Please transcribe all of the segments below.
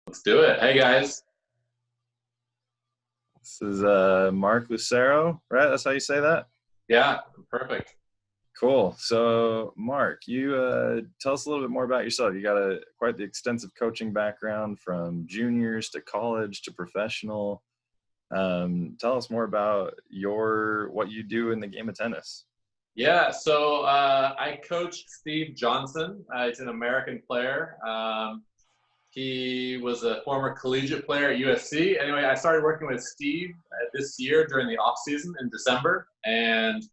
Let's do it. Hey guys. This is Marc Lucero, right? That's how you say that? Yeah, perfect. Cool. So, Marc, you tell us a little bit more about yourself. You got quite the extensive coaching background from juniors to college to professional. Tell us more about what you do in the game of tennis. Yeah, so I coached Steve Johnson. He's an American player. He was a former collegiate player at USC. Anyway, I started working with Steve this year during the off season in December, and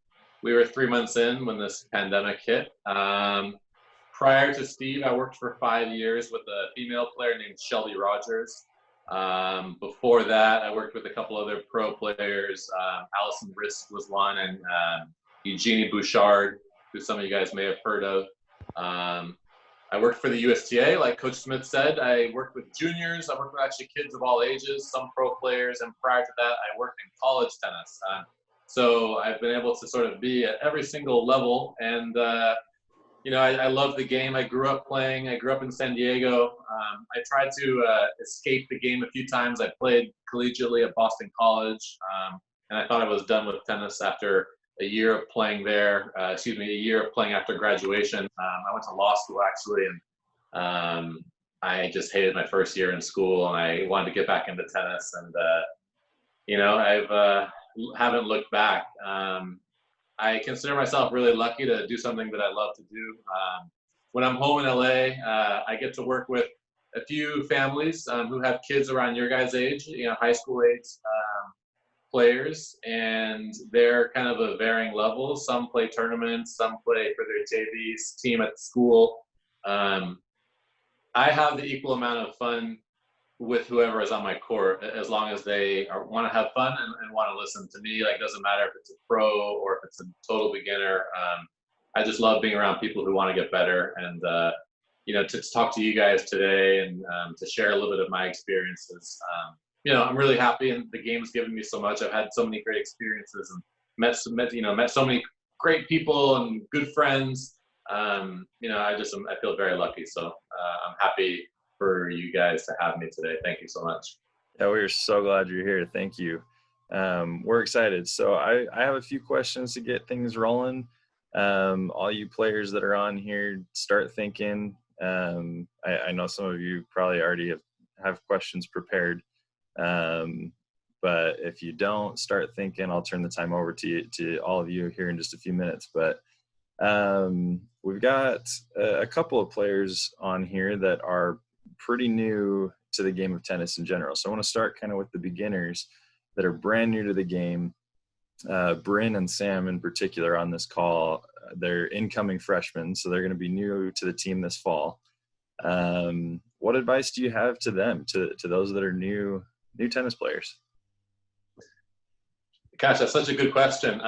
we were 3 months in when this pandemic hit. Prior to Steve, I worked for 5 years with a female player named Shelby Rogers. Before that, I worked with a couple other pro players. Allison Risk was one, and Eugenie Bouchard, who some of you guys may have heard of. I worked for the USTA, like Coach Smith said. I worked with juniors. I worked with actually kids of all ages, some pro players, and prior to that, I worked in college tennis. So I've been able to sort of be at every single level, and I love the game. I grew up playing. I grew up in San Diego. I tried to escape the game a few times. I played collegiately at Boston College, and I thought I was done with tennis after a year of playing there. A year of playing after graduation. I went to law school actually, and I just hated my first year in school, and I wanted to get back into tennis. And I've haven't looked back. I consider myself really lucky to do something that I love to do. When I'm home in LA, I get to work with a few families who have kids around your guys' age, high school age players, and they're kind of a varying level. Some play tournaments, some play for their JVs team at school. I have the equal amount of fun with whoever is on my court, as long as they want to have fun and want to listen to me. Like, doesn't matter if it's a pro or if it's a total beginner. I just love being around people who want to get better, and to talk to you guys today and to share a little bit of my experiences. I'm really happy, and the game's given me so much. I've had so many great experiences and met so many great people and good friends. I feel very lucky. So I'm happy for you guys to have me today. Thank you so much. Yeah, we're so glad you're here. Thank you. We're excited. So I have a few questions to get things rolling. All you players that are on here, start thinking. I know some of you probably already have questions prepared. But if you don't, start thinking. I'll turn the time over to all of you here in just a few minutes. But we've got a couple of players on here that are pretty new to the game of tennis in general. So I want to start kind of with the beginners that are brand new to the game. Bryn and Sam in particular on this call, they're incoming freshmen, so they're going to be new to the team this fall. What advice do you have to them, to those that are new tennis players? Gosh, that's such a good question.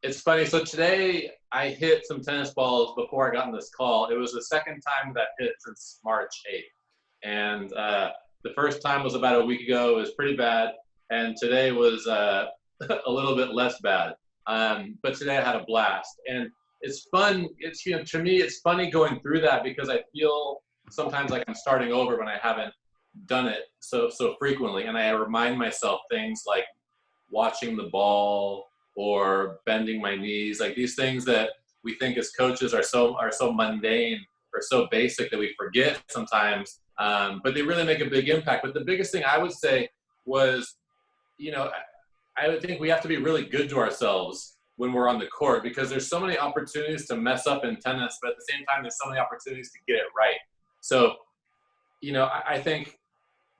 It's funny. So today I hit some tennis balls before I got on this call. It was the second time that I hit since March 8th. And the first time was about a week ago. It was pretty bad. And today was a little bit less bad. But today I had a blast. And it's fun. To me, it's funny going through that, because I feel sometimes like I'm starting over when I haven't done it so frequently. And I remind myself things like watching the ball or bending my knees, like these things that we think as coaches are so mundane or so basic that we forget sometimes, but they really make a big impact. But the biggest thing I would say was, I would think we have to be really good to ourselves when we're on the court, because there's so many opportunities to mess up in tennis, but at the same time, there's so many opportunities to get it right. So, I think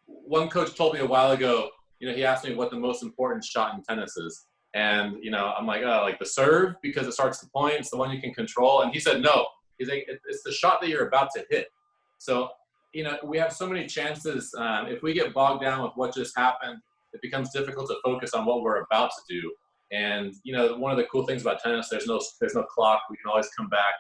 one coach told me a while ago, he asked me what the most important shot in tennis is. And, I'm like, oh, like the serve, because it starts the point. It's the one you can control. And he said, no. He's like, it's the shot that you're about to hit. So, we have so many chances. If we get bogged down with what just happened, it becomes difficult to focus on what we're about to do. And, one of the cool things about tennis, there's no clock. We can always come back.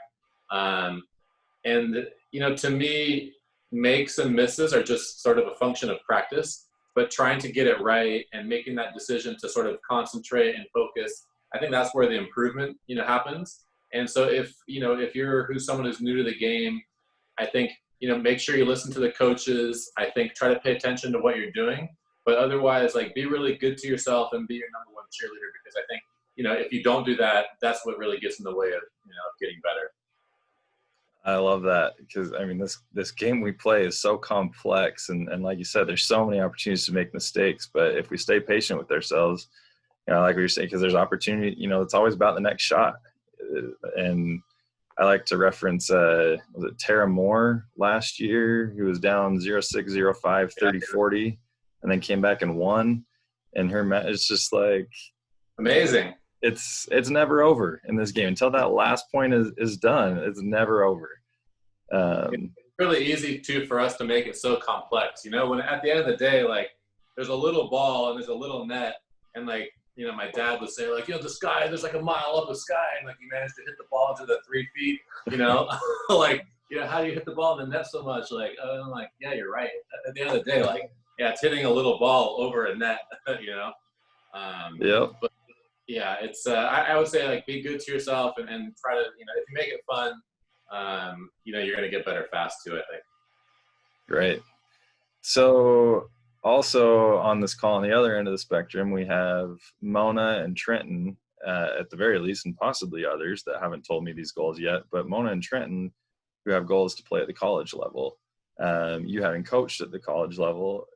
To me, makes and misses are just sort of a function of practice. But trying to get it right and making that decision to sort of concentrate and focus, I think that's where the improvement, happens. And so if you're someone who's new to the game, I think, make sure you listen to the coaches. I think try to pay attention to what you're doing, but otherwise, like, be really good to yourself and be your number one cheerleader, because I think, if you don't do that, that's what really gets in the way of, getting better. I love that, because I mean, this game we play is so complex, and like you said, there's so many opportunities to make mistakes. But if we stay patient with ourselves, like what you're saying, because there's opportunity, it's always about the next shot. And I like to reference, was it Tara Moore last year, who was down 0-6, 0-5, 30-40, and then came back and won. And her match, it's just like amazing. It's never over in this game until that last point is done. It's never over. It's really easy too for us to make it so complex. When at the end of the day, like, there's a little ball and there's a little net, and like, my dad would say, like, the sky, there's like a mile up the sky, and like, you managed to hit the ball into the 3 feet, like, how do you hit the ball in the net so much? Like, I'm like, yeah, you're right. At the end of the day, like, yeah, it's hitting a little ball over a net, Yep. But yeah, it's I would say, like, be good to yourself and try to, if you make it fun, you're going to get better fast too, I think. Great. So also on this call, on the other end of the spectrum, we have Mona and Trenton, at the very least, and possibly others that haven't told me these goals yet, but Mona and Trenton, who have goals to play at the college level. You having coached at the college level,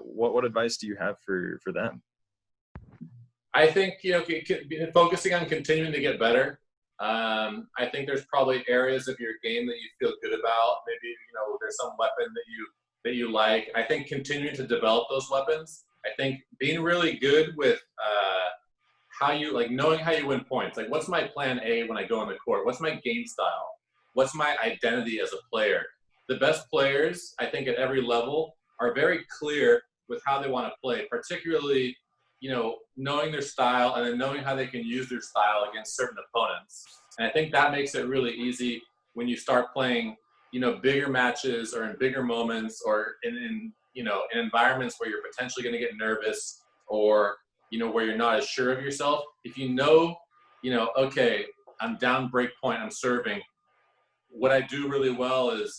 what advice do you have for them? I think, focusing on continuing to get better. I think there's probably areas of your game that you feel good about. Maybe, there's some weapon that you like. I think continuing to develop those weapons. I think being really good with knowing how you win points. Like, what's my plan A when I go on the court? What's my game style? What's my identity as a player? The best players, I think, at every level are very clear with how they want to play, particularly, knowing their style and then knowing how they can use their style against certain opponents. And I think that makes it really easy when you start playing, bigger matches or in bigger moments, or in environments where you're potentially going to get nervous, or, where you're not as sure of yourself. If okay, I'm down break point, I'm serving. What I do really well is,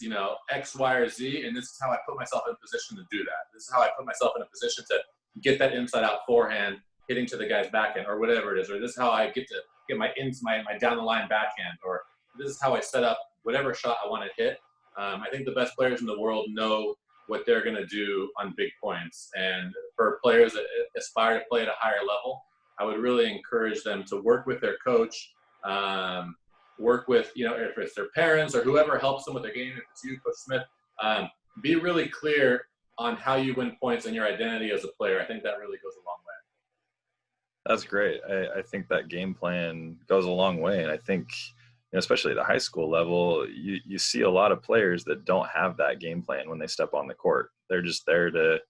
X, Y, or Z, and this is how I put myself in a position to do that. This is how I put myself in a position to get that inside-out forehand, hitting to the guy's backhand, or whatever it is. Or this is how I get my down-the-line backhand, or this is how I set up whatever shot I want to hit. I think the best players in the world know what they're going to do on big points. And for players that aspire to play at a higher level, I would really encourage them to work with their coach, work with, if it's their parents or whoever helps them with their game, if it's you, Coach Smith, be really clear on how you win points and your identity as a player. I think that really goes a long way. That's great. I think that game plan goes a long way. And I think, especially at the high school level, you see a lot of players that don't have that game plan when they step on the court. They're just there to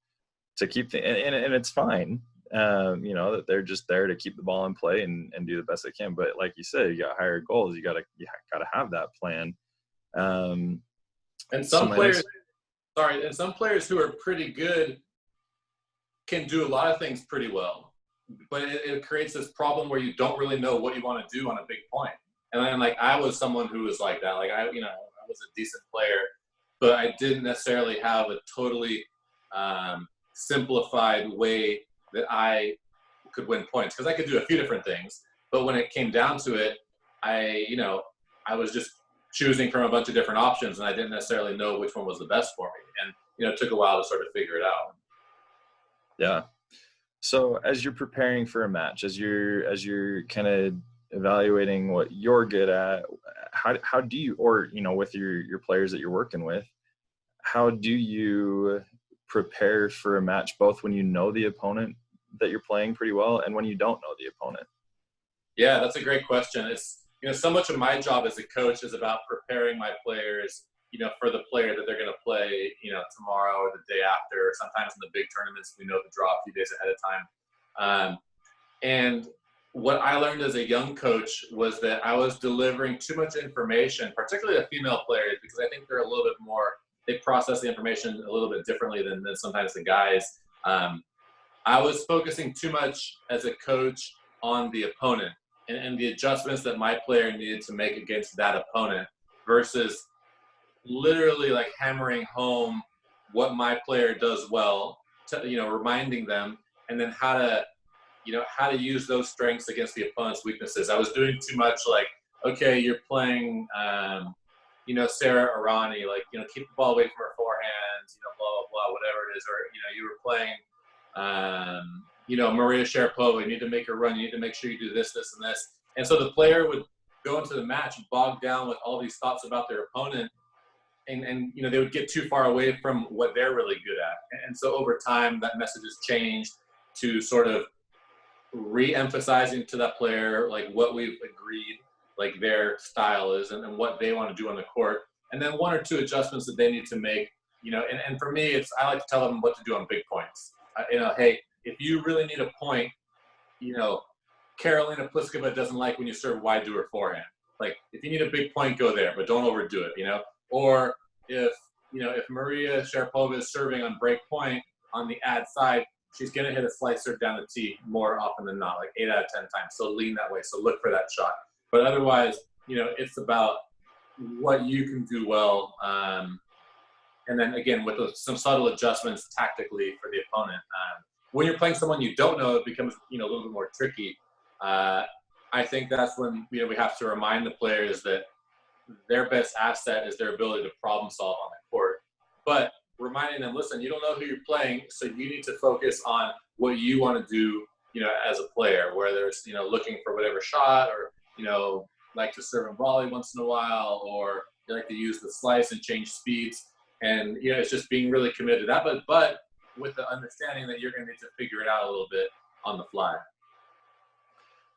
keep and it's fine. That they're just there to keep the ball in play and do the best they can. But like you said, you got higher goals. You gotta have that plan. And some players who are pretty good can do a lot of things pretty well, but it creates this problem where you don't really know what you want to do on a big point. And then, like, I was someone who was like that. Like, I was a decent player, but I didn't necessarily have a totally simplified way that I could win points, because I could do a few different things. But when it came down to it, I was just choosing from a bunch of different options, and I didn't necessarily know which one was the best for me. And, it took a while to sort of figure it out. Yeah. So as you're preparing for a match, as you're kind of evaluating what you're good at, how do you, or, with your players that you're working with, how do you prepare for a match, both when you know the opponent that you're playing pretty well and when you don't know the opponent? Yeah, that's a great question. It's, so much of my job as a coach is about preparing my players, for the player that they're going to play, tomorrow or the day after. Sometimes in the big tournaments, we know the draw a few days ahead of time. And what I learned as a young coach was that I was delivering too much information, particularly to female players, because I think they're a little bit more, they process the information a little bit differently than sometimes the guys. I was focusing too much as a coach on the opponent and the adjustments that my player needed to make against that opponent, versus literally like hammering home what my player does well, reminding them, and then how to use those strengths against the opponent's weaknesses. I was doing too much like, okay, you're playing, Sarah Arani, like, keep the ball away from her forehand, blah, blah, blah, whatever it is. Or, you were playing, Maria Sharapova, you need to make her run. You need to make sure you do this, this, and this. And so the player would go into the match bogged down with all these thoughts about their opponent. And they would get too far away from what they're really good at. And so over time, that message has changed to sort of re-emphasizing to that player like what we've agreed like their style is and what they want to do on the court, and then one or two adjustments that they need to make. And for me, I like to tell them what to do on big points. Hey, if you really need a point, Carolina Pliskova doesn't like when you serve wide to her forehand. Like, if you need a big point, go there, but don't overdo it. Or if Maria Sharapova is serving on break point on the ad side, she's going to hit a slicer down the tee more often than not, like 8 out of 10 times. So lean that way. So look for that shot. But otherwise, it's about what you can do well. And then again, with some subtle adjustments tactically for the opponent. When you're playing someone you don't know, it becomes, a little bit more tricky. I think that's when, we have to remind the players that their best asset is their ability to problem solve on the court. But reminding them, listen, you don't know who you're playing, so you need to focus on what you want to do, as a player, whether it's, looking for whatever shot, or, like to serve and volley once in a while, or you like to use the slice and change speeds. And, it's just being really committed to that, but with the understanding that you're going to need to figure it out a little bit on the fly.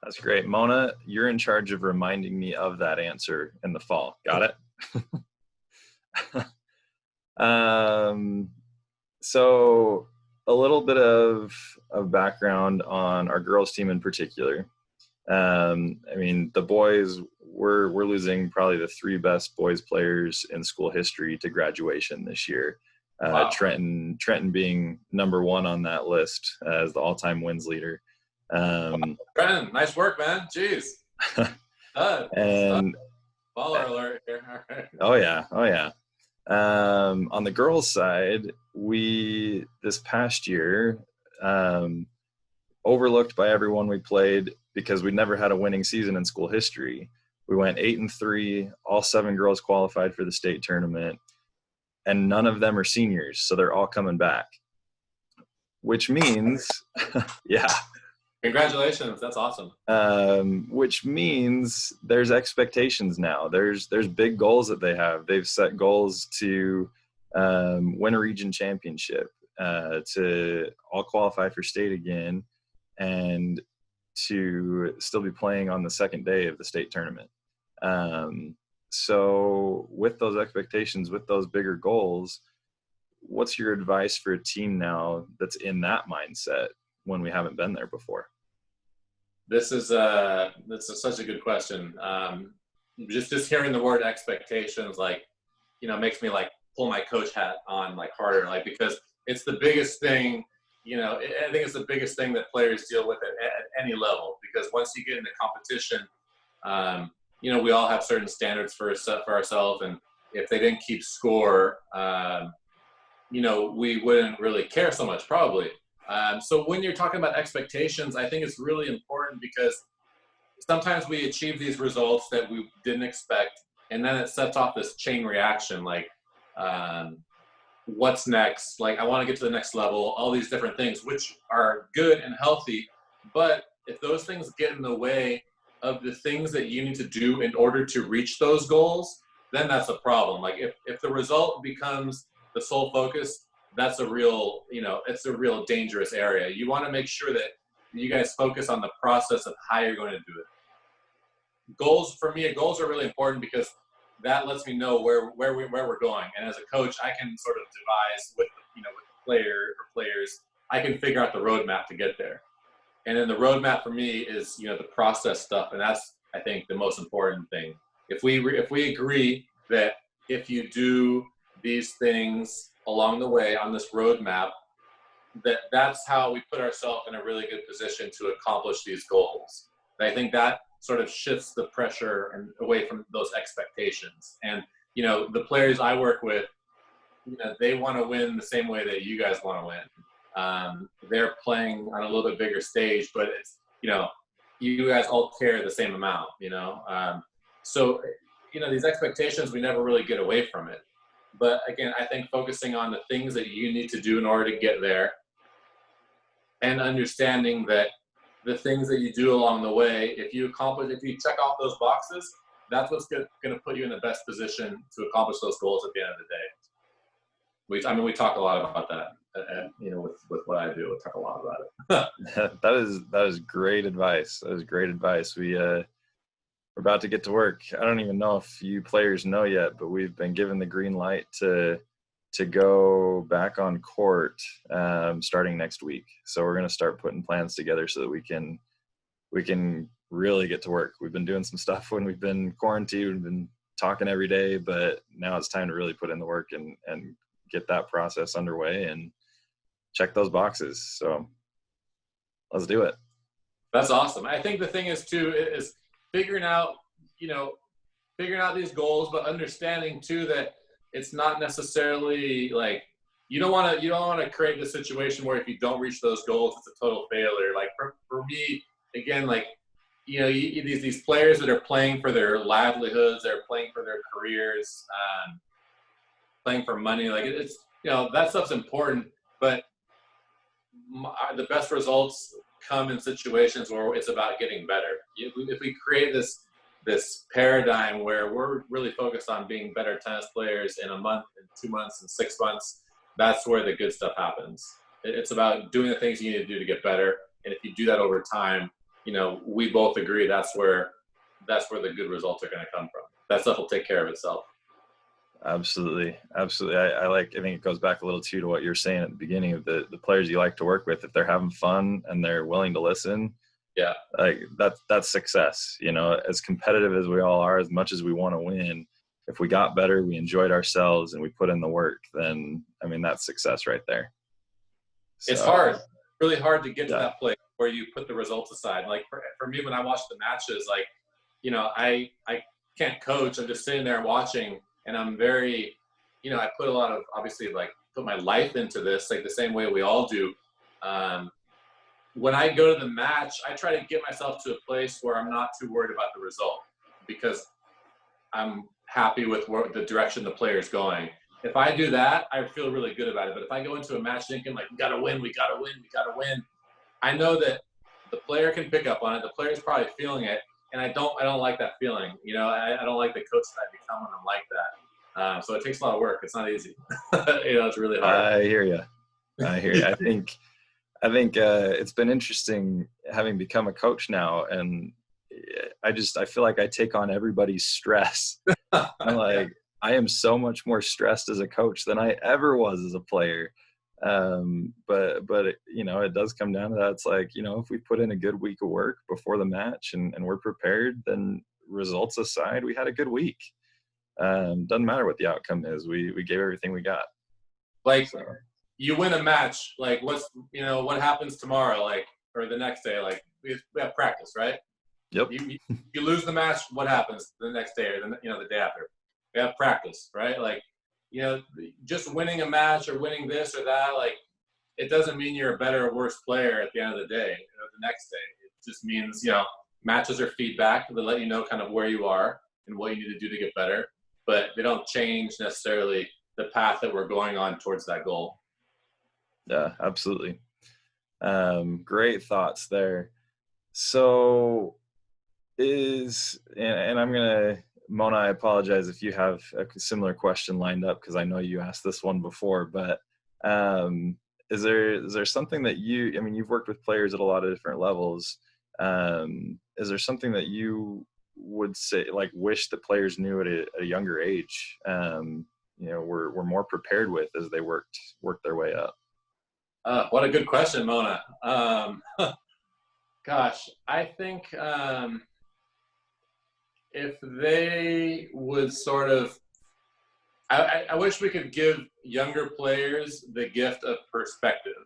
That's great. Mona, you're in charge of reminding me of that answer in the fall. Got it? So a little bit of background on our girls team in particular. The boys, we're losing probably the 3 best boys players in school history to graduation this year. Wow. Trenton being number 1 on that list as the all-time wins leader. Trenton, nice work, man. Jeez. And baller alert here. All right. Oh yeah. On the girls' side, we this past year overlooked by everyone we played because we'd never had a winning season in school history. We went 8-3. All 7 girls qualified for the state tournament, and none of them are seniors, so they're all coming back. Which means, yeah. Congratulations, that's awesome. Which means there's expectations now. There's big goals that they have. They've set goals to win a region championship, to all qualify for state again, and to still be playing on the second day of the state tournament. So with those expectations, with those bigger goals, what's your advice for a team now that's in that mindset when we haven't been there before? This is such a good question. Just hearing the word expectations, makes me pull my coach hat on harder, because it's the biggest thing. I think it's the biggest thing that players deal with at any level, because once you get into competition, we all have certain standards for ourselves, and if they didn't keep score, we wouldn't really care so much probably. So when you're talking about expectations, I think it's really important, because sometimes we achieve these results that we didn't expect, and then it sets off this chain reaction, what's next? I want to get to the next level, all these different things, which are good and healthy. But if those things get in the way of the things that you need to do in order to reach those goals, then that's a problem. If the result becomes the sole focus, that's a real, it's a real dangerous area. You want to make sure that you guys focus on the process of how you're going to do it. Goals are really important, because that lets me know where we're going. And as a coach, I can sort of devise with the players, I can figure out the roadmap to get there. And then the roadmap for me is, the process stuff. And that's, I think, the most important thing. If we agree that if you do these things along the way on this roadmap, that's how we put ourselves in a really good position to accomplish these goals. And I think that sort of shifts the pressure and away from those expectations. And the players I work with, they want to win the same way that you guys want to win. They're playing on a little bit bigger stage, but it's, you guys all care the same amount, so, these expectations, we never really get away from it. But again, I think focusing on the things that you need to do in order to get there, and understanding that the things that you do along the way, if you check off those boxes, that's what's going to put you in the best position to accomplish those goals at the end of the day. We talk a lot about that, with what I do, we talk a lot about it. That is great advice. That is great advice. We're about to get to work. I don't even know if you players know yet, but we've been given the green light to go back on court starting next week. So we're going to start putting plans together so that we can really get to work. We've been doing some stuff when we've been quarantined. We've been talking every day, but now it's time to really put in the work and get that process underway and check those boxes. So let's do it. That's awesome. I think the thing is too, is figuring out these goals, but understanding too that it's not necessarily like, you don't want to create the situation where if you don't reach those goals, it's a total failure. Like for me, again, like, these players that are playing for their livelihoods, they're playing for their careers, playing for money. Like it's, that stuff's important, but the best results come in situations where it's about getting better. If we create this paradigm where we're really focused on being better tennis players in a month, in 2 months, in 6 months, that's where the good stuff happens. It's about doing the things you need to do to get better. And if you do that over time, we both agree that's where the good results are going to come from. That stuff will take care of itself. Absolutely. Absolutely. I think it goes back a little too to what you're saying at the beginning of the players you like to work with. If they're having fun and they're willing to listen, yeah, like that's success. As competitive as we all are, as much as we want to win, if we got better, we enjoyed ourselves and we put in the work, then that's success right there. So, it's hard, really hard to get to that place where you put the results aside. Like for me, when I watch the matches, like, I can't coach. I'm just sitting there watching, and I'm very, I put a lot of, obviously, like, put my life into this, like the same way we all do. When I go to the match, I try to get myself to a place where I'm not too worried about the result, because I'm happy with the direction the player's going. If I do that, I feel really good about it. But if I go into a match thinking like, we gotta win, I know that the player can pick up on it. The player's probably feeling it, and I don't like that feeling. I don't like the coach that I become when I'm like that. So it takes a lot of work. It's not easy. It's really hard. I hear you. I think it's been interesting having become a coach now, and I feel like I take on everybody's stress. I'm like, I am so much more stressed as a coach than I ever was as a player. But it does come down to that. It's like, if we put in a good week of work before the match and we're prepared, then results aside, we had a good week. Doesn't matter what the outcome is. We gave everything we got. Like, so. You win a match, like what happens tomorrow, like, or the next day, like we have practice, right? Yep. You lose the match, what happens the next day or the day after? We have practice, right? Like, just winning a match or winning this or that, like, it doesn't mean you're a better or worse player at the end of the day, the next day. It just means, matches are feedback. They let you know kind of where you are and what you need to do to get better, but they don't change necessarily the path that we're going on towards that goal. Yeah, absolutely. Great thoughts there. So and I'm going to, Mona, I apologize if you have a similar question lined up, because I know you asked this one before, but is there something that you've worked with players at a lot of different levels. Is there something that you would say, like, wish the players knew at a younger age, were more prepared with as they worked their way up? What a good question, Mona. Gosh, I think if they would sort of, I wish we could give younger players the gift of perspective,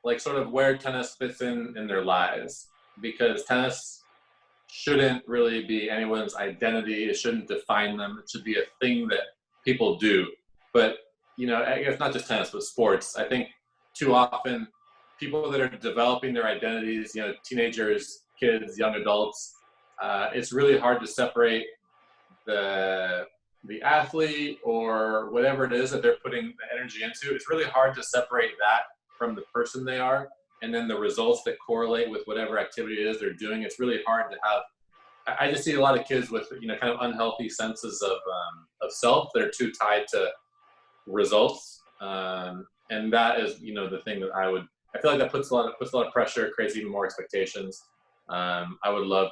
like sort of where tennis fits in their lives, because tennis shouldn't really be anyone's identity. It shouldn't define them. It should be a thing that people do. But, I guess not just tennis, but sports. I think too often people that are developing their identities, teenagers, kids, young adults, it's really hard to separate the athlete or whatever it is that they're putting the energy into. It's really hard to separate that from the person they are, and then the results that correlate with whatever activity it is they're doing. It's really hard to have. I just see a lot of kids with kind of unhealthy senses of self that are too tied to results, and that is the thing that I feel like that puts a lot of pressure, creates even more expectations. I would love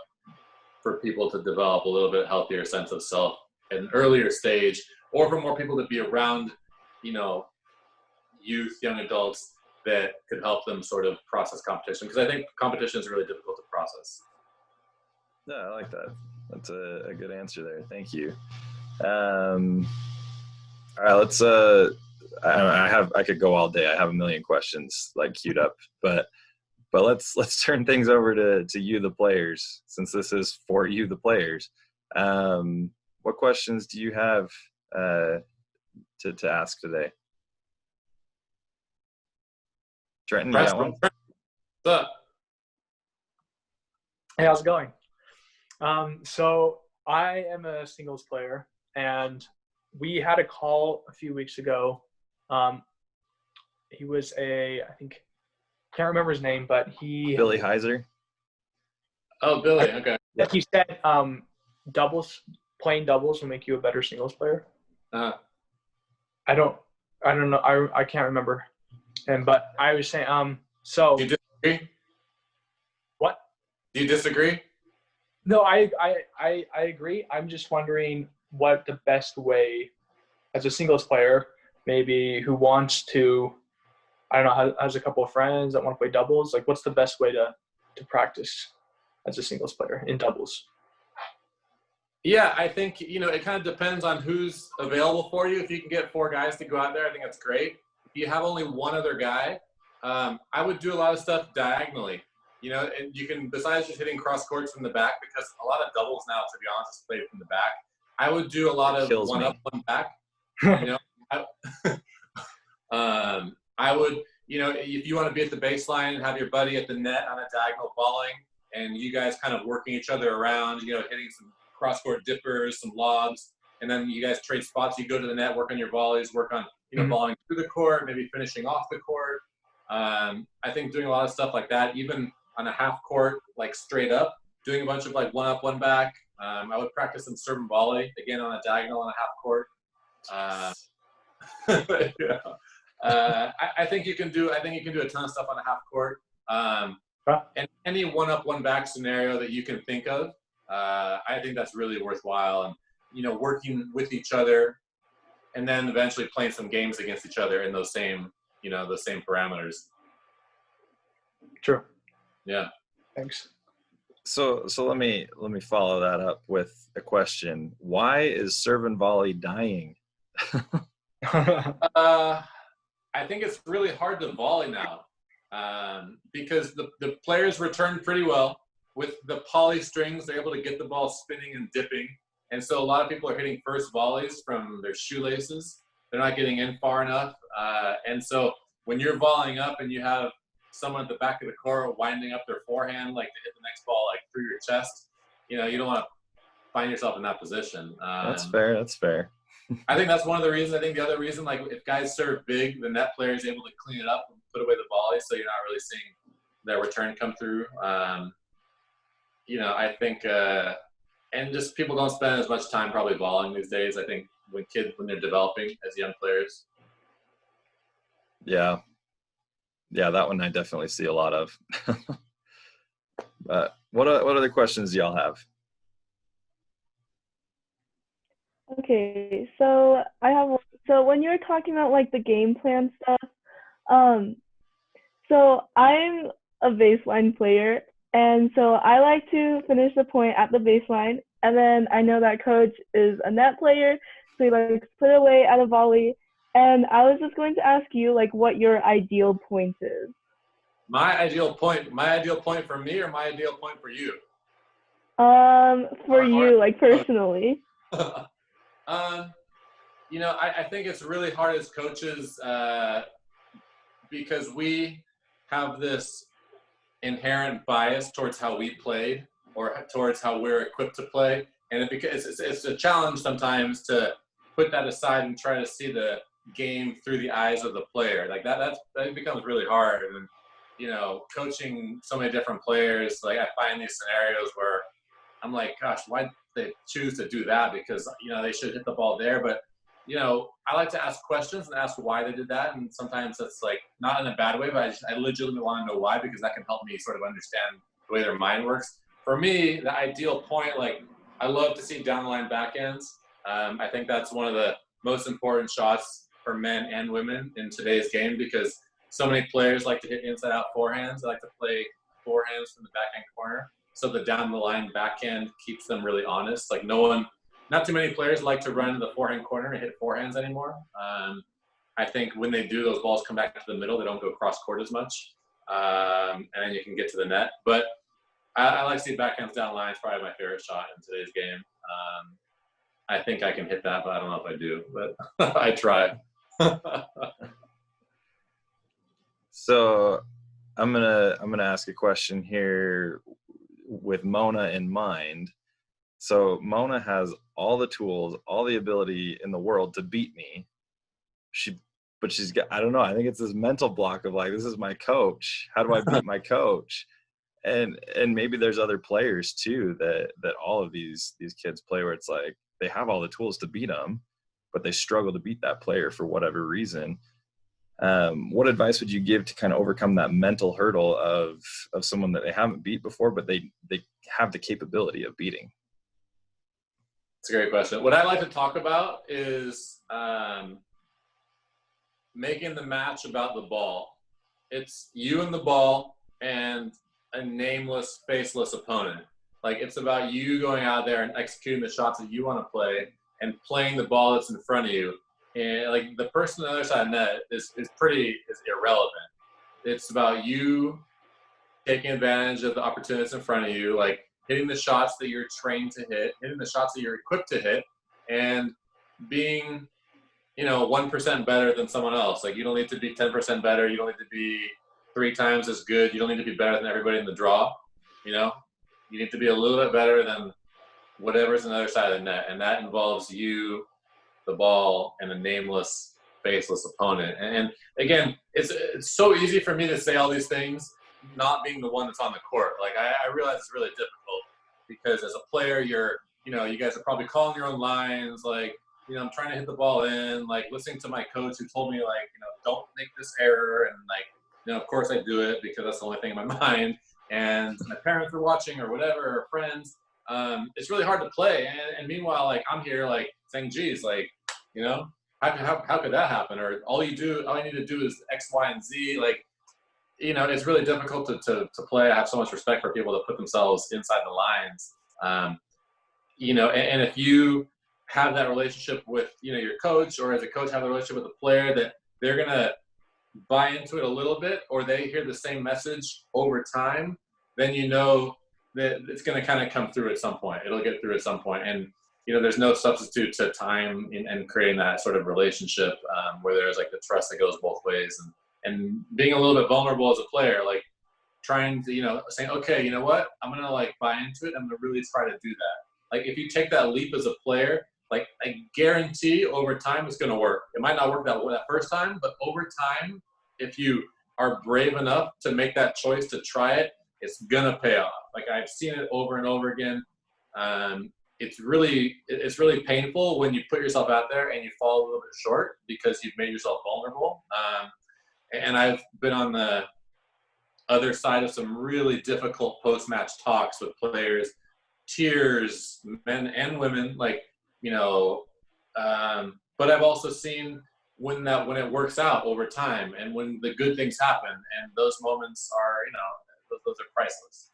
for people to develop a little bit healthier sense of self at an earlier stage, or for more people to be around, youth, young adults that could help them sort of process competition. Because I think competition is really difficult to process. Yeah, I like that. That's a good answer there. Thank you. All right, let's. I could go all day. I have a million questions queued up, but let's turn things over to you, the players, since this is for you, the players. What questions do you have to ask today? Trenton, you got one? What's up? Hey, how's it going? So I am a singles player, and we had a call a few weeks ago. He was I can't remember his name, but Billy Heiser. Oh, Billy. Okay. He said playing doubles will make you a better singles player. I don't know. I can't remember. But I was saying, so. Do you disagree? What? Do you disagree? No, I agree. I'm just wondering what the best way, as a singles player, maybe who wants to, I don't know, has a couple of friends that want to play doubles. What's the best way to practice as a singles player in doubles? Yeah, I think, it kind of depends on who's available for you. If you can get 4 guys to go out there, I think that's great. If you have only one other guy, I would do a lot of stuff diagonally. And you can, besides just hitting cross courts from the back, because a lot of doubles now, to be honest, is played from the back. I would do a lot of one up, one back. I would, if you want to be at the baseline and have your buddy at the net on a diagonal balling, and you guys kind of working each other around, hitting some cross-court dippers, some lobs, and then you guys trade spots. You go to the net, work on your volleys, work on, balling through the court, maybe finishing off the court. I think doing a lot of stuff like that, even on a half court, straight up, doing a bunch of one up, one back. I would practice some serve and volley, again, on a diagonal on a half court. I think you can do a ton of stuff on a half court. And any one up, one back scenario that you can think of, I think that's really worthwhile. And, working with each other, and then eventually playing some games against each other in those same, the same parameters. True. Yeah. Thanks. So let me follow that up with a question. Why is serve and volley dying? I think it's really hard to volley now, because the players return pretty well with the poly strings. They're able to get the ball spinning and dipping, and so a lot of people are hitting first volleys from their shoelaces. They're not getting in far enough, and so when you're volleying up and you have someone at the back of the court winding up their forehand, to hit the next ball through your chest, you don't want to find yourself in that position. That's fair. I think that's one of the reasons. I think the other reason, if guys serve big, the net player is able to clean it up and put away the volley, so you're not really seeing that return come through. I think, and just people don't spend as much time probably volleying these days. I think when they're developing as young players. Yeah, that one I definitely see a lot of. But what other questions do y'all have? Okay, so when you were talking about the game plan stuff, so I'm a baseline player, and so I like to finish the point at the baseline, and then I know that coach is a net player, so he likes to put it away at a volley. And I was just going to ask you, what your ideal point is. My ideal point for me, or my ideal point for you? For you, like personally. You know, I think it's really hard as coaches because we have this inherent bias towards how we played or towards how we're equipped to play. And it's a challenge sometimes to put that aside and try to see the game through the eyes of the player. Like that becomes really hard. And, you know, coaching so many different players, like I find these scenarios where I'm like, gosh, why did they choose to do that? Because, you know, they should hit the ball there. But, you know, I like to ask questions and ask why they did that. And sometimes it's like not in a bad way, but I legitimately want to know why, because that can help me sort of understand the way their mind works. For me, the ideal point, like I love to see down the line backhands. I think that's one of the most important shots for men and women in today's game, because so many players like to hit inside out forehands. They like to play forehands from the backhand corner. So the down the line backhand keeps them really honest. Like not too many players like to run the forehand corner and hit forehands anymore. I think when they do, those balls come back to the middle. They don't go cross court as much. And then you can get to the net. But I like to see backhands down the line. It's probably my favorite shot in today's game. I think I can hit that, but I don't know if I do. But I try. So I'm gonna ask a question here with Mona in mind. So Mona has all the tools, all the ability in the world to beat me. But she's got, I don't know, I think it's this mental block of like, this is my coach. How do I beat my coach? And maybe there's other players too that all of these kids play where it's like they have all the tools to beat them, but they struggle to beat that player for whatever reason. What advice would you give to kind of overcome that mental hurdle of someone that they haven't beat before, but they have the capability of beating? It's a great question. What I like to talk about is making the match about the ball. It's you and the ball and a nameless, faceless opponent. Like, it's about you going out there and executing the shots that you want to play and playing the ball that's in front of you. And like the person on the other side of the net is irrelevant. It's about you taking advantage of the opportunities in front of you, like hitting the shots that you're trained to hit, hitting the shots that you're equipped to hit, and being, 1% better than someone else. Like, you don't need to be 10% better. You don't need to be 3 times as good. You don't need to be better than everybody in the draw. You need to be a little bit better than whatever's on the other side of the net. And that involves you, the ball, and a nameless, faceless opponent. And again, it's so easy for me to say all these things, not being the one that's on the court. Like, I realize it's really difficult because as a player, you guys are probably calling your own lines. Like, I'm trying to hit the ball in, like listening to my coach who told me, like, don't make this error. And like, of course I do it because that's the only thing in my mind. And my parents are watching or whatever, or friends. It's really hard to play. And meanwhile, like, I'm here like saying, geez, like, how could that happen? Or all you need to do is X, Y, and Z. Like, it's really difficult to play. I have so much respect for people that put themselves inside the lines. And if you have that relationship with, your coach, or as a coach have a relationship with a player that they're going to buy into it a little bit, or they hear the same message over time, then that it's going to kind of come through at some point. It'll get through at some point. And, there's no substitute to time and creating that sort of relationship where there's like the trust that goes both ways, and being a little bit vulnerable as a player, like trying to, saying, okay, you know what, I'm going to like buy into it. I'm going to really try to do that. Like, if you take that leap as a player, like, I guarantee over time it's going to work. It might not work that first time, but over time, if you are brave enough to make that choice to try it, it's going to pay off. Like, I've seen it over and over again. It's really painful when you put yourself out there and you fall a little bit short because you've made yourself vulnerable. And I've been on the other side of some really difficult post-match talks with players, tears, men and women, like, but I've also seen when it works out over time and when the good things happen, and those moments are, those are priceless.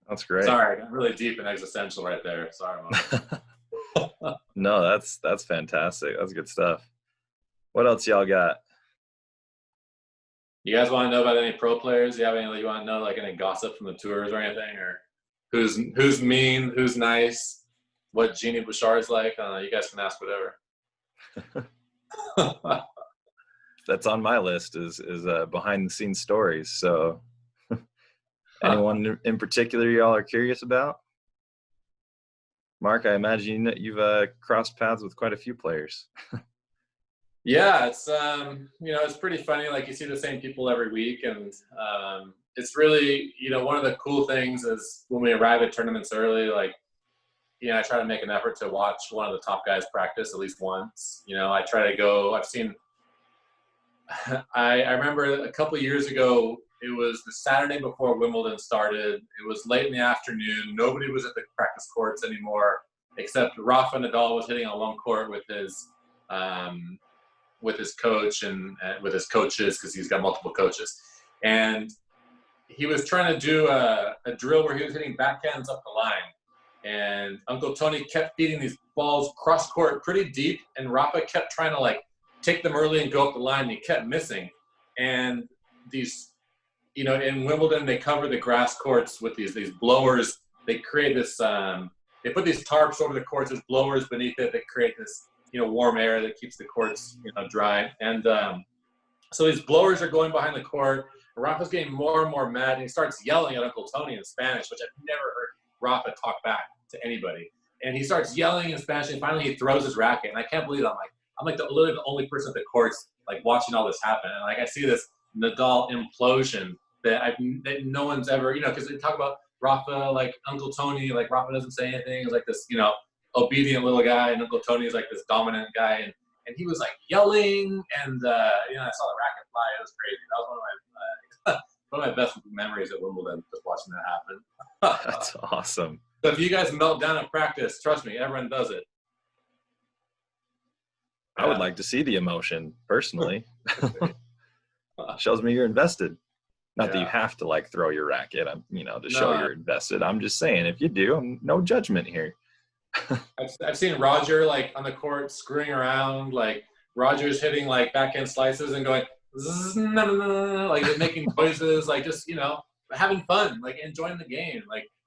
That's great. Sorry, I'm really deep and existential right there. Sorry about that. No, that's fantastic. That's good stuff. What else y'all got? You guys want to know about any pro players? You have any, you want to know like any gossip from the tours or anything, or? who's mean, who's nice, what Jeannie Bouchard's like. You guys can ask whatever. That's on my list is behind the scenes stories. So anyone in particular y'all are curious about? Mark, I imagine that you've crossed paths with quite a few players. Yeah, it's it's pretty funny. Like, you see the same people every week, and it's really, one of the cool things is when we arrive at tournaments early, like, I try to make an effort to watch one of the top guys practice at least once. I try to go. I remember a couple of years ago, it was the Saturday before Wimbledon started. It was late in the afternoon. Nobody was at the practice courts anymore, except Rafa Nadal was hitting on one court with his coach and with his coaches, because he's got multiple coaches. And he was trying to do a drill where he was hitting backhands up the line. And Uncle Tony kept feeding these balls cross court pretty deep, and Rafa kept trying to take them early and go up the line, and he kept missing. And these, in Wimbledon, they cover the grass courts with these blowers. They create this, they put these tarps over the courts, there's blowers beneath it that create this, warm air that keeps the courts, dry. And so these blowers are going behind the court. Rafa's getting more and more mad, and he starts yelling at Uncle Tony in Spanish, which I've never heard Rafa talk back to anybody. And he starts yelling in Spanish, and finally he throws his racket. And I can't believe it. I'm literally the only person at the courts, watching all this happen. And I see this Nadal implosion that no one's ever, because they talk about Rafa, Uncle Tony, Rafa doesn't say anything. He's this, obedient little guy, and Uncle Tony is this dominant guy. And he was yelling, and I saw the racket fly. It was crazy. That was one of my best memories at Wimbledon, just watching that happen. That's awesome. So if you guys melt down at practice, trust me, everyone does it. I would like to see the emotion personally. Shows me you're invested. Not that you have to throw your racket, to show you're invested. I'm just saying, if you do, no judgment here. I've seen Roger on the court screwing around, Roger's hitting backhand slices and going making noises, just having fun, enjoying the game.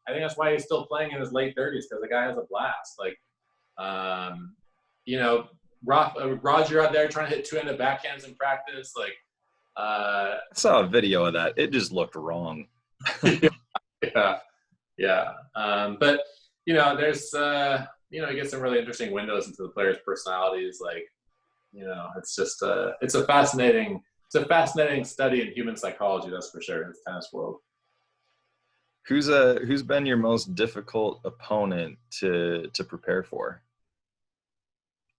I think that's why he's still playing in his late 30s, because the guy has a blast. Roger out there trying to hit two-handed backhands in practice. I saw a video of that. It just looked wrong. Yeah. But there's you get some really interesting windows into the players' personalities. It's just it's a fascinating study in human psychology, that's for sure, in the tennis world. Who's been your most difficult opponent to prepare for?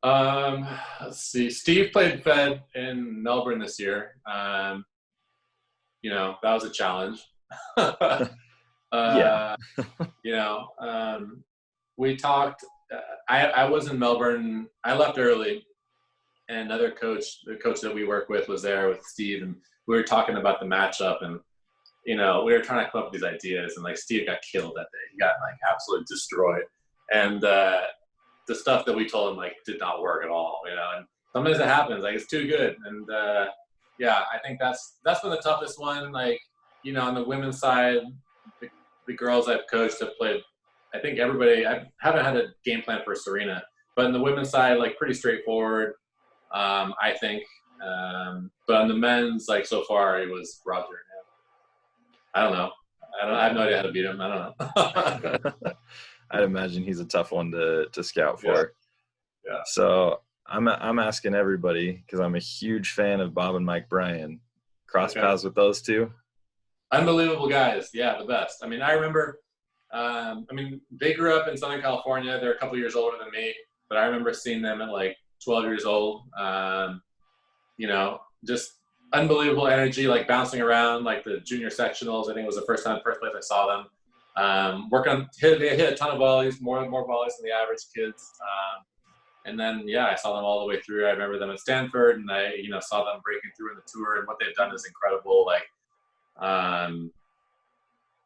Let's see. Steve played Fed in Melbourne this year. That was a challenge. Yeah. We talked. I was in Melbourne. I left early, and another coach, the coach that we work with, was there with Steve, and we were talking about the matchup, and we were trying to come up with these ideas, and Steve got killed that day. He got absolutely destroyed, and the stuff that we told him did not work at all. And sometimes it happens. It's too good, and I think that's been the toughest one. On the women's side, the girls I've coached have played. I think everybody. I haven't had a game plan for Serena, but on the women's side, pretty straightforward. I think. But on the men's, so far, it was Roger. I don't know. I have no idea how to beat him. I don't know. I'd imagine he's a tough one to scout for. Yeah. So I'm asking everybody, because I'm a huge fan of Bob and Mike Bryan. Cross paths with those two? Unbelievable guys. Yeah, the best. I remember, they grew up in Southern California. They're a couple years older than me, but I remember seeing them at 12 years old. Just unbelievable energy, bouncing around, the junior sectionals. I think it was the first place I saw them. They hit a ton of volleys, more volleys than the average kids. And then, I saw them all the way through. I remember them at Stanford, and I, saw them breaking through in the tour, and what they've done is incredible.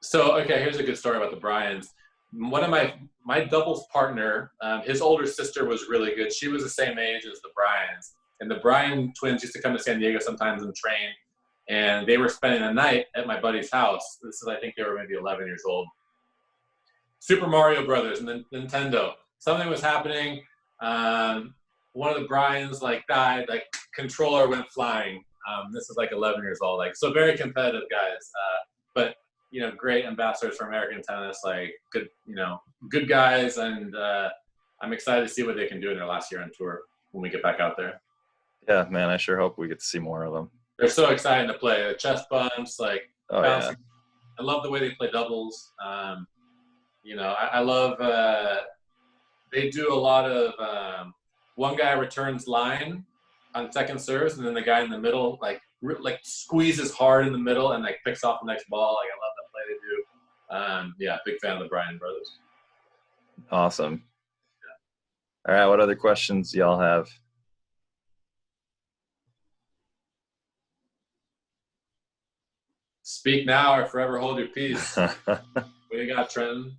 Here's a good story about the Bryans. One of my doubles partner, his older sister was really good. She was the same age as the Bryans, and the Bryan twins used to come to San Diego sometimes and train. And they were spending the night at my buddy's house. I think they were maybe 11 years old. Super Mario Brothers and then Nintendo. Something was happening. One of the Bryans died. Controller went flying. This is 11 years old. So very competitive guys. But great ambassadors for American tennis. Good, good guys, and I'm excited to see what they can do in their last year on tour when we get back out there. Yeah, man, I sure hope we get to see more of them. They're so exciting to play. The chest bumps, oh yeah. I love the way they play doubles. I love. They do a lot of. One guy returns line on second serves, and then the guy in the middle squeezes hard in the middle and picks off the next ball. I love that play they do. Big fan of the Bryan brothers. Awesome. Yeah. All right, what other questions do y'all have? Speak now or forever hold your peace. What do you got, Trenton?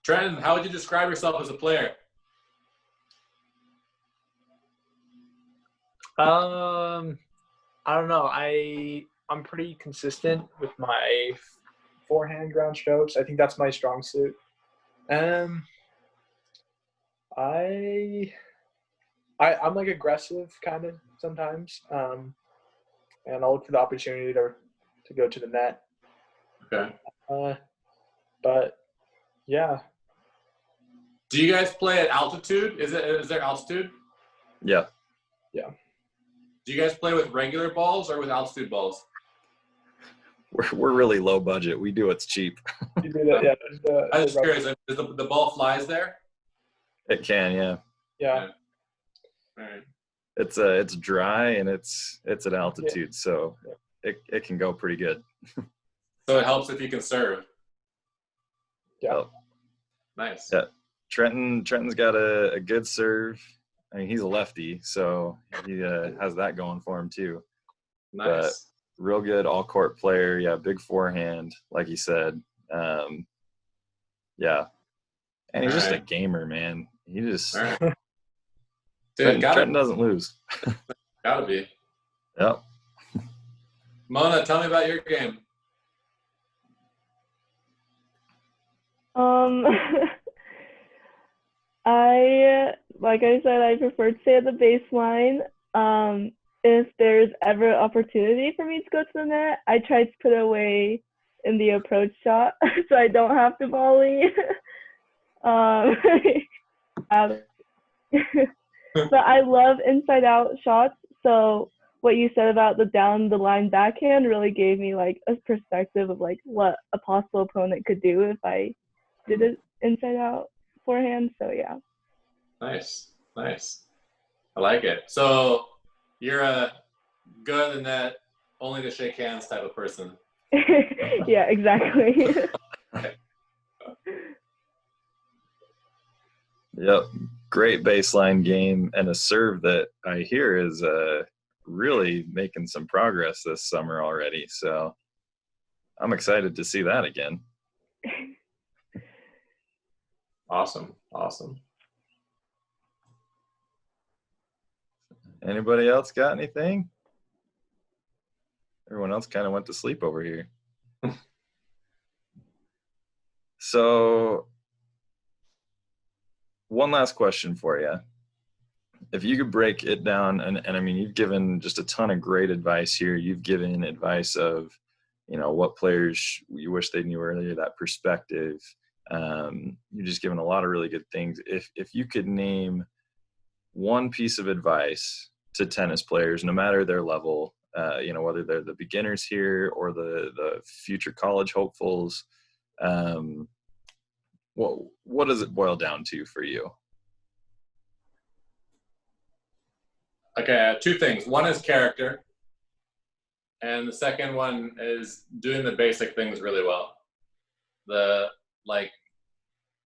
Trenton, how would you describe yourself as a player? I don't know. I'm pretty consistent with my forehand ground strokes. I think that's my strong suit. I'm aggressive kind of sometimes. And I'll look for the opportunity to go to the net. Okay. But yeah. Do you guys play at altitude? Is there altitude? Yeah. Yeah. Do you guys play with regular balls or with altitude balls? We're really low budget. We do what's cheap. You do that, yeah. I was curious. Is the ball flies there? It can, yeah. Yeah. All right. It's dry and it's at altitude, so it can go pretty good. So it helps if you can serve. Yeah. Oh. Nice. Yeah. Trenton's got a good serve. I mean, he's a lefty, so he has that going for him too. Nice. But real good all-court player. Yeah, big forehand, like you said. Yeah. And he's just a gamer, man. He just Dude, Trenton doesn't lose. Gotta be. Yep. Mona, tell me about your game. Like I said, I prefer to stay at the baseline. If there's ever opportunity for me to go to the net, I try to put it away in the approach shot so I don't have to volley. But I love inside out shots. So what you said about the down the line backhand really gave me a perspective of what a possible opponent could do if I did it inside out forehand. So yeah. Nice. I like it. So you're a good in the net, only to shake hands type of person. Yeah, exactly. Yep. Great baseline game and a serve that I hear is really making some progress this summer already. So I'm excited to see that again. Awesome. Anybody else got anything? Everyone else kind of went to sleep over here. So one last question for you. If you could break it down, and I mean, you've given just a ton of great advice here. You've given advice of, what players you wish they knew earlier, that perspective. You've just given a lot of really good things. If you could name one piece of advice to tennis players, no matter their level, whether they're the beginners here or the future college hopefuls, what does it boil down to for you? Okay, two things. One is character, and the second one is doing the basic things really well.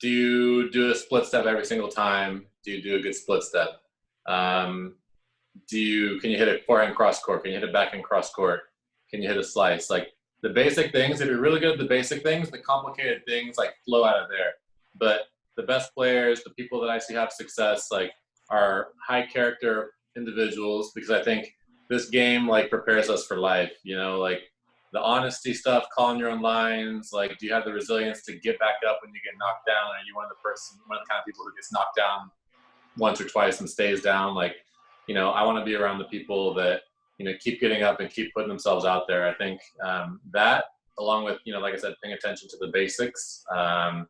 Do you do a split step every single time? Do you do a good split step? Can you hit a forehand cross court? Can you hit a backhand cross court? Can you hit a slice? The basic things, if you're really good at the basic things, the complicated things flow out of there. But the best players, the people that I see have success, are high character individuals, because I think this game prepares us for life. the honesty stuff, calling your own lines. Like, do you have the resilience to get back up when you get knocked down? Are you one of the kind of people who gets knocked down once or twice and stays down? Like, I want to be around the people that, keep getting up and keep putting themselves out there. I think that, along with, like I said, paying attention to the basics, I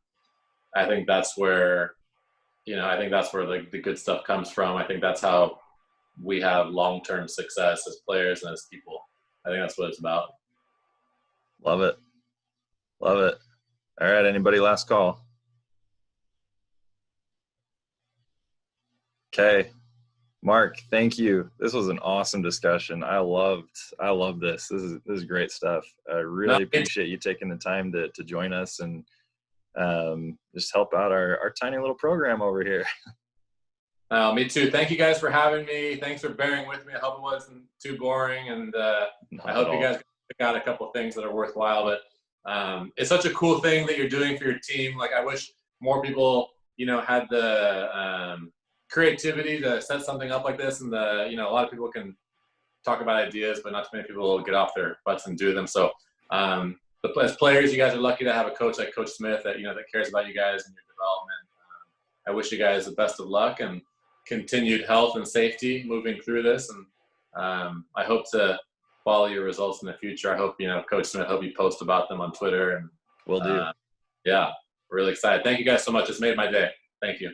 think that's where, like the good stuff comes from. I think that's how we have long-term success as players and as people. I think that's what it's about. Love it. Love it. All right. Anybody last call? Okay. Mark, thank you. This was an awesome discussion. I loved this. This is great stuff. I really appreciate you taking the time to join us and just help out our tiny little program over here. Me too. Thank you guys for having me. Thanks for bearing with me. I hope it wasn't too boring, and I hope you guys pick out a couple of things that are worthwhile. But it's such a cool thing that you're doing for your team. Like, I wish more people, had the creativity to set something up like this. And a lot of people can talk about ideas, but not too many people will get off their butts and do them. So as players, you guys are lucky to have a coach like Coach Smith that that cares about you guys and your development. I wish you guys the best of luck and continued health and safety moving through this. And I hope to follow your results in the future. I hope, Coach Smith, I hope you post about them on Twitter. And will do. Yeah, really excited. Thank you guys so much. It's made my day. Thank you.